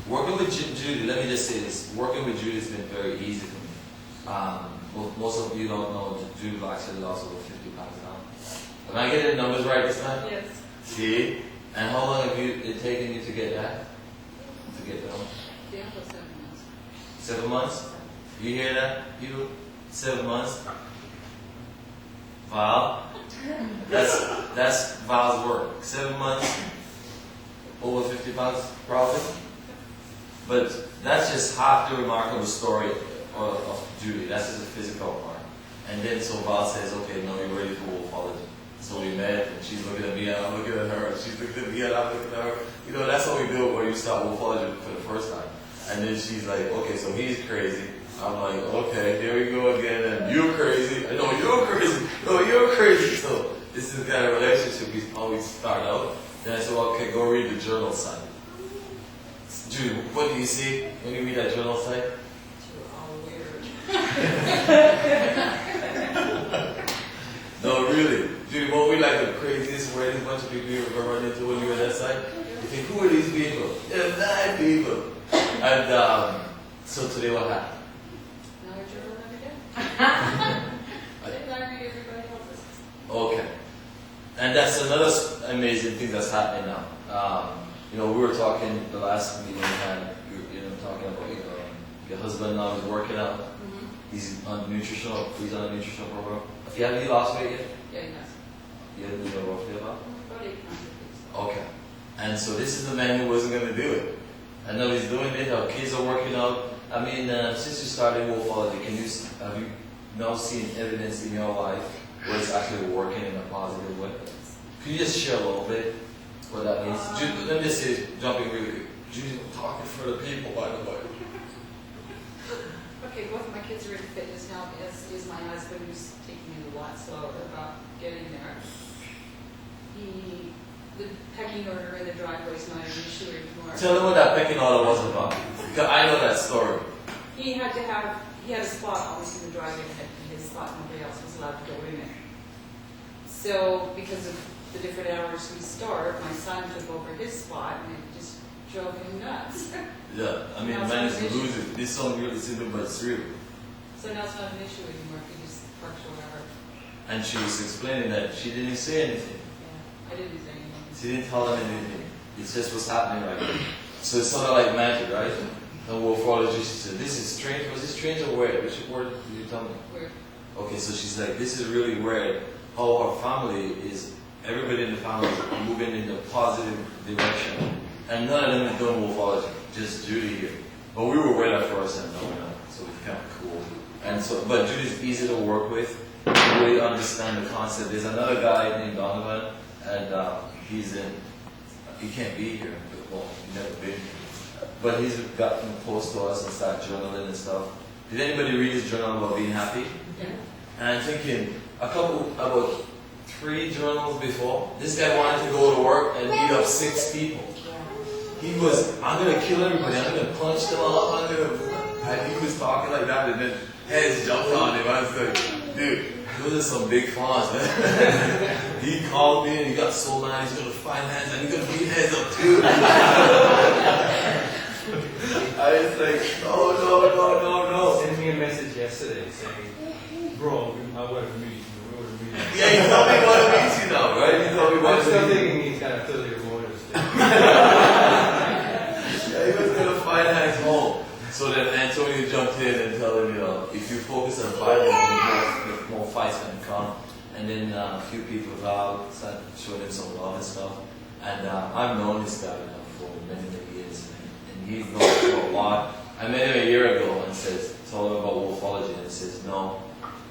Working with Judy, let me just say this. Working with Judy has been very easy for me. Most of you don't know that Judy actually lost over 50 pounds now. Am I getting the numbers right this time? Yes. See? And how long have it taken you to get that? To get down? Yeah, for 7 months. 7 months? You hear that? You? 7 months? Val? That's Val's work. 7 months, over 50 pounds probably. But that's just half the remarkable story of Judy. That's just the physical part. And then so Val says, okay, now you're ready for wolfology. So we met, and she's looking at me, and I'm looking at her, and she's looking at me, and I'm looking at her. You know, that's how we do it when you start wolfology for the first time. And then she's like, okay, so he's crazy. I'm like, okay, here we go again, and you're crazy. No, you're crazy. No, you're crazy. So this is the kind of relationship we always start out. Then I said, well, okay, go read the journal site. Jude, what do you see when you read that journal site? You're all weird. No, really. Judy, what we like the craziest, weirdest bunch of people you ever run into when you were at that site? You think, who are these people? They're bad people. And so today what happened? Now I journal every day. I think I read everybody else's. Okay. And that's another amazing thing that's happening now. You know, we were talking the last meeting we had, you know, talking about, you know, your husband now is working out. Mm-hmm. He's on a nutritional program. Have you had any lost weight yet? Yeah, yes. You had any roughly about? About 8 months. Okay. And so this is the man who wasn't going to do it. I know he's doing it, our kids are working out. I mean, since you started wolfology, have you now seen evidence in your life where it's actually working in a positive way? Can you just share a little bit what that means? Let me just say, jumping really quick. Judy, I'm talking for the people, by the way. Okay, both of my kids are in fitness now, as is my husband, who's taking me a lot slower about getting there. The pecking order in the driveway is not an issue anymore. Tell them what that pecking order was about. Because I know that story. He had a spot always in the driveway, and his spot, nobody else was allowed to go in it. So, because of the different hours we start, my son took over his spot, and it just drove him nuts. Yeah, I mean, man is losing. This song really simple, but it's real. So now it's not an issue anymore, he just parks whatever. And she was explaining that she didn't say anything. Yeah, I didn't say anything. She didn't tell them anything. It's just what's happening right now. So it's sort of like magic, right? And wolfology, she said, this is strange. Was it strange or weird? Which word did you tell me? Weird. Okay, so she's like, this is really weird. How our family is, everybody in the family is moving in a positive direction. And none of them is doing wolfology, just Judy here. But we were weird at first, and no, we're not. So it's kind of cool. And so, but Judy's easy to work with. You really understand the concept. There's another guy named Donovan, and he can't be here. Well, he's never been here. But he's gotten close to us and started journaling and stuff. Did anybody read his journal about being happy? Yeah. And I'm thinking, about 3 journals before, this guy wanted to go to work and beat up 6 people. He was, I'm going to kill everybody, I'm going to punch them all, and he was talking like that, and then heads jumped on him. I was like, dude, those are some big flaws, man. He called me and he got so mad, he's going to fight hands and he's going to beat heads up too. I was like, no. Sent me a message yesterday saying, bro, I want to meet you. Yeah, he told me what to meet you now, right? He told me what I'm to still meet you. thinking he's got to fill your waters. Yeah, he was going to fight hands home. So then Antonio jumped in and told him, you know, if you focus on fighting, more fights going to come. And then a few people started showing him some love and stuff. And I've known this guy now for many years. And he's known for a lot. I met him a year ago and told him about wolfology. And he says, no.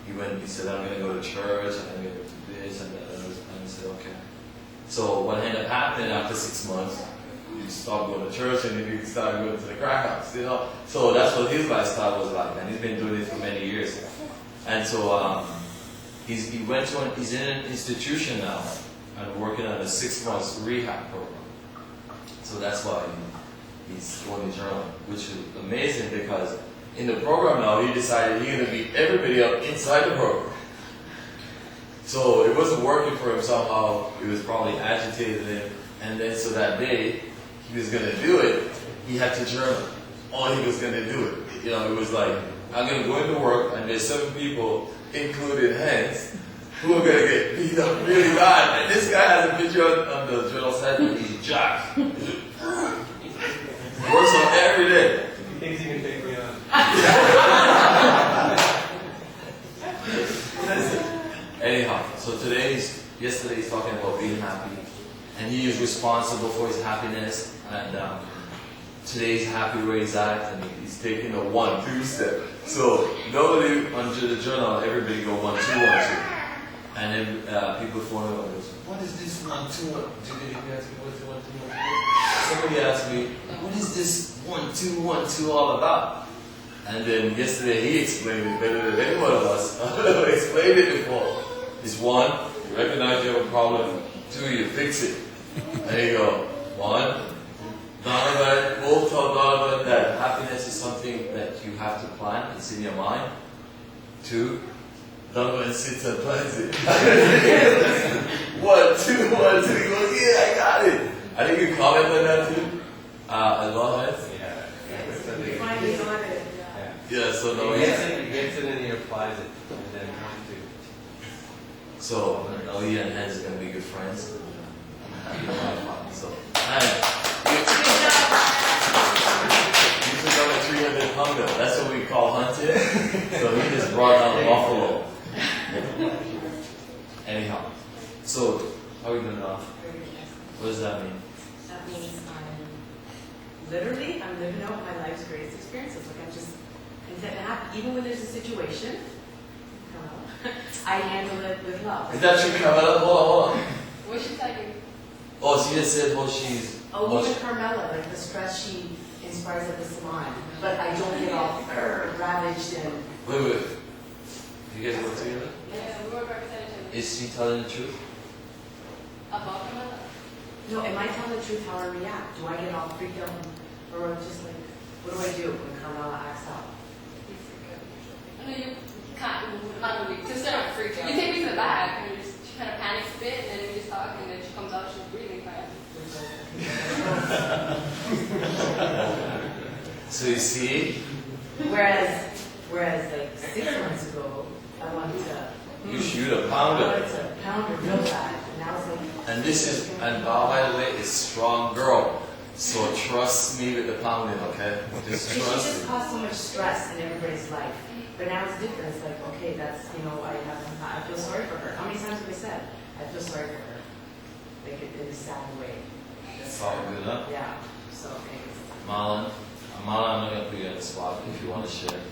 He said, I'm going to go to church, and I'm going to do this and that. And I said, okay. So what ended up happening after 6 months, you stopped going to church and you started going to the crack house, you know. So that's what his lifestyle was like, and he's been doing it for many years. And so he's in an institution now and working on a 6 months rehab program. So that's why he's going to journal, which is amazing because in the program now he decided he's going to beat everybody up inside the program. So it wasn't working for him somehow. It was probably agitating him. And then so that day, he was going to do it, he had to journal. All he was gonna do it. You know, it was like, I'm gonna go into work and there's 7 people, including Hans, who are gonna get beat up really bad. And this guy has a picture on the journal side and he's jacked. Works on every day. He thinks he can take me on. Anyhow, so yesterday's talking about being happy, and he is responsible for his happiness, and today's happy where he's at, and he's taking a 1-2 step. So normally on the journal, everybody go 1-2, 1-2, and then people phone me, what is this 1-2, 1-2? Did you ask me what is 1-2, 1-2? Somebody asked me, what is this 1-2, 1-2 all about? And then yesterday he explained it better than any one of us explained it before. It's 1, you recognize you have a problem. 2, you fix it. There you go. 1, Donovan, both tell Donovan that happiness is something that you have to plan. It's in your mind. 2, Donovan sits and plans it. 1, 2, 1, 2. He goes, yeah, I got it. I think you comment on that too. A lot of it. Yeah, so no, he gets it and he applies it, and then 1, 2. So Aliyah and Hans are gonna be good friends. You know how fun. So, and you took out a 300 hunger. That's what we call hunting. So he just brought down a buffalo. Anyhow, so how are we doing now? What does that mean? That means I'm living out my life's greatest experiences. Like I'm just content and happy, even when there's a situation. I handle it with love. Is that true, Carmela? Hold on. What should I do? Oh, she just said, well, she's. Oh, even Carmela, like the stress she inspires at the salon, but I don't get all ravaged and. Wait. You guys work together? Yeah, we were representative. Is she telling the truth? About Camilla? No, am I telling the truth how I react? Do I get all freaked out? Or just like, what do I do when Carmela acts out? You freak out usually. No, you can't, not really, because they're not freaked out. You take me to the back, and she kind of panics a bit, and then we just talk, and then she comes out, she's breathing fast. So you see? Whereas like 6 months ago, I wanted to. You shoot a I pounder. wanted to pound her real bad, and now it's like. And this is, and by the way, is strong girl. So trust me with the pounding, okay? Just She trust just me. caused so much stress in everybody's life. But now it's different. It's like, okay, that's, I feel sorry for her. How many times have I said, I feel sorry for her? Like, in a sad way. It's all good, huh? Yeah. So, anyways. Marlon, I'm not going to put you on the spot if you want to share.